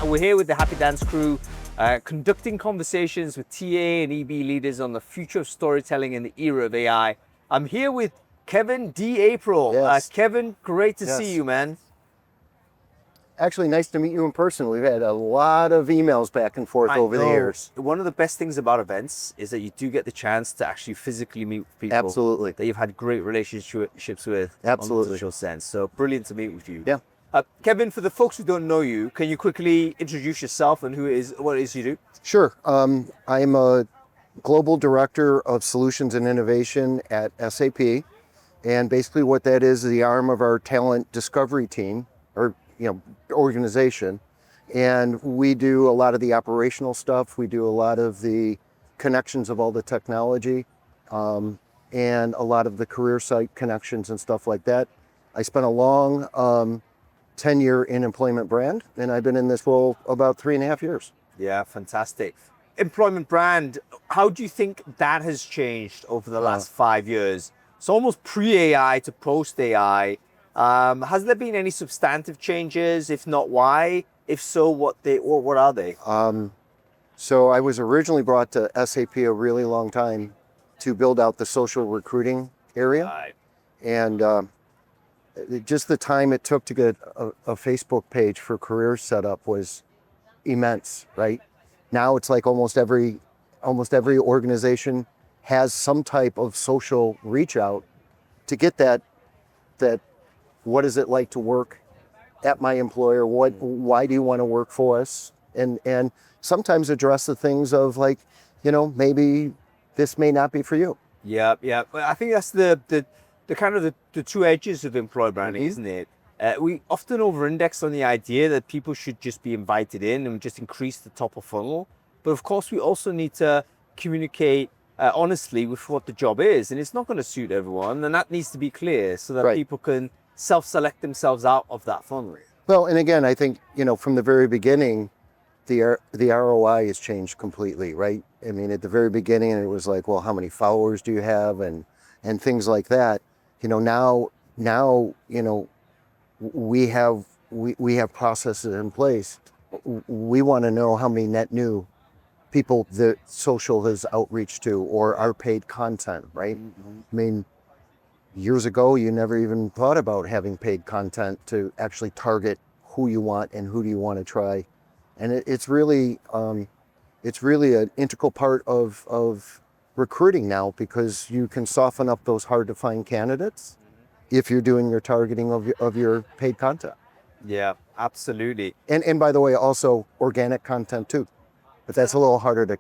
We're here with the Happydance crew, conducting conversations with TA and EB leaders on the future of storytelling in the era of AI. I'm here with Kevin DAprile. Yes. Kevin, great to Yes. see you, man. Actually, nice to meet you in person. We've had a lot of emails back and forth over the years. One of the best things about events is that you do get the chance to actually physically meet people Absolutely. that you've had great relationships with. Absolutely. On a social sense. So brilliant to meet with you. Yeah. Kevin, for the folks who don't know you, can you quickly introduce yourself and what it is you do? Sure. I'm a global director of solutions and innovation at SAP. And basically what that is the arm of our talent discovery team, or organization. And we do a lot of the operational stuff. We do a lot of the connections of all the technology, and a lot of the career site connections and stuff like that. I spent a long tenure in employment brand, and I've been in this role about 3.5 years. Yeah, fantastic. Employment brand, how do you think that has changed over the last 5 years? It's almost pre-AI to post-AI. Has there been any substantive changes? If not, why? If so, what are they? So I was originally brought to SAP a really long time to build out the social recruiting area. Right. And just the time it took to get a Facebook page for careers set up was immense, right? Now it's like almost every organization has some type of social reach out to get that what is it like to work at my employer? Why do you want to work for us? And sometimes address the things of like, maybe this may not be for you. Yeah. I think that's the kind of the two edges of employer branding, isn't it? We often over-index on the idea that people should just be invited in and just increase the top of funnel. But of course, we also need to communicate honestly with what the job is, and it's not going to suit everyone, and that needs to be clear so that people can self-select themselves out of that funnel. Well, and again, I think from the very beginning, the ROI has changed completely, right? I mean, at the very beginning, it was like, well, how many followers do you have, and things like that. Now, we have processes in place. We want to know how many net new people that social has outreach to, or our paid content, right? Mm-hmm. I mean, years ago, you never even thought about having paid content to actually target who you want and who do you want to try. And it's really an integral part of recruiting now, because you can soften up those hard to find candidates if you're doing your targeting of your paid content. Yeah, absolutely. And by the way, also organic content too, but that's a little harder to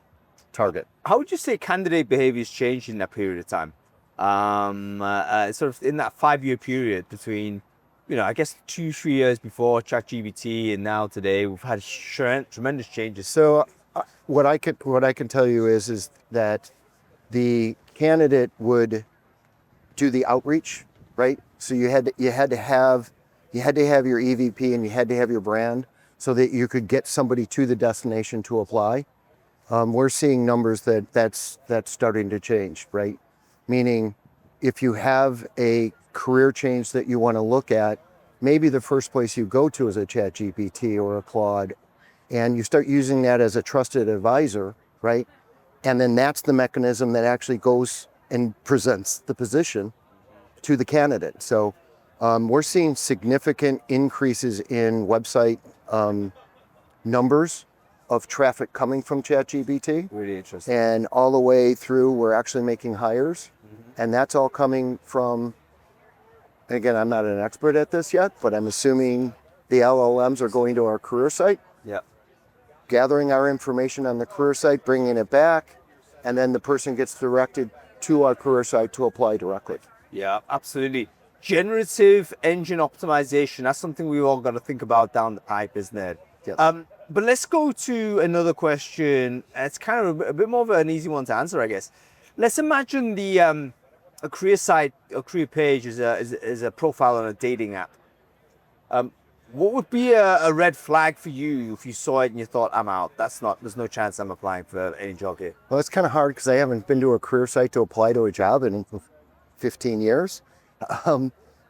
target. How would you say candidate behaviors changed in that period of time? Sort of in that 5-year period between, I guess 2-3 years before ChatGPT and now today, we've had tremendous changes. So what I can tell you is that the candidate would do the outreach, right? So you had to have your EVP and you had to have your brand so that you could get somebody to the destination to apply. We're seeing numbers that's starting to change, right? Meaning, if you have a career change that you want to look at, maybe the first place you go to is a ChatGPT or a Claude, and you start using that as a trusted advisor, right? And then that's the mechanism that actually goes and presents the position to the candidate. So we're seeing significant increases in website numbers of traffic coming from ChatGPT. Really interesting. And all the way through, we're actually making hires. Mm-hmm. And that's all coming from, again, I'm not an expert at this yet, but I'm assuming the LLMs are going to our career site, gathering our information on the career site, bringing it back, and then the person gets directed to our career site to apply directly. Yeah, absolutely. Generative engine optimization, that's something we've all got to think about down the pipe, isn't it? Yes. But let's go to another question. It's kind of a bit more of an easy one to answer, I guess. Let's imagine a career site, a career page is a profile on a dating app. What would be a red flag for you if you saw it and you thought, I'm out? There's no chance I'm applying for any job here. Well, it's kind of hard because I haven't been to a career site to apply to a job in 15 years.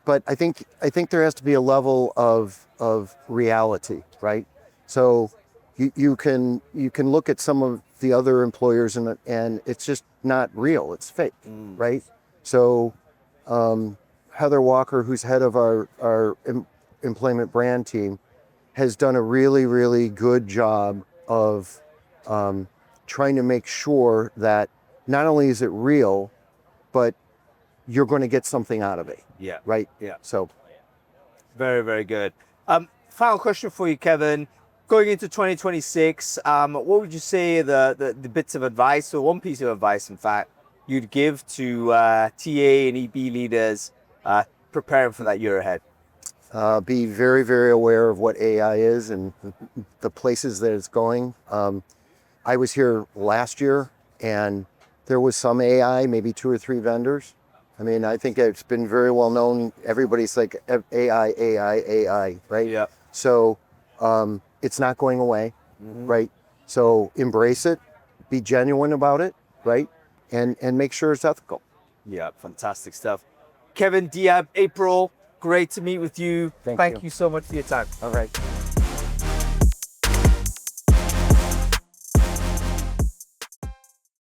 But I think there has to be a level of reality, right? So you can look at some of the other employers and it's just not real. It's fake, right? So Heather Walker, who's head of our employment brand team, has done a really, really good job of trying to make sure that not only is it real, but you're going to get something out of it. Yeah. Right? Yeah. So very, very good. Final question for you, Kevin. Going into 2026, what would you say the bits of advice, or one piece of advice, in fact, you'd give to TA and EB leaders preparing for that year ahead? be very, very aware of what AI is and the places that it's going. I was here last year and there was some AI, maybe 2 or 3 vendors. I mean, I think it's been very well known. Everybody's like AI, AI, AI, right? Yeah. So it's not going away, right? So embrace it, be genuine about it, right? And make sure it's ethical. Yeah, fantastic stuff. Kevin, DAprile, great to meet with you. Thank Thank you. you so much for your time. All right.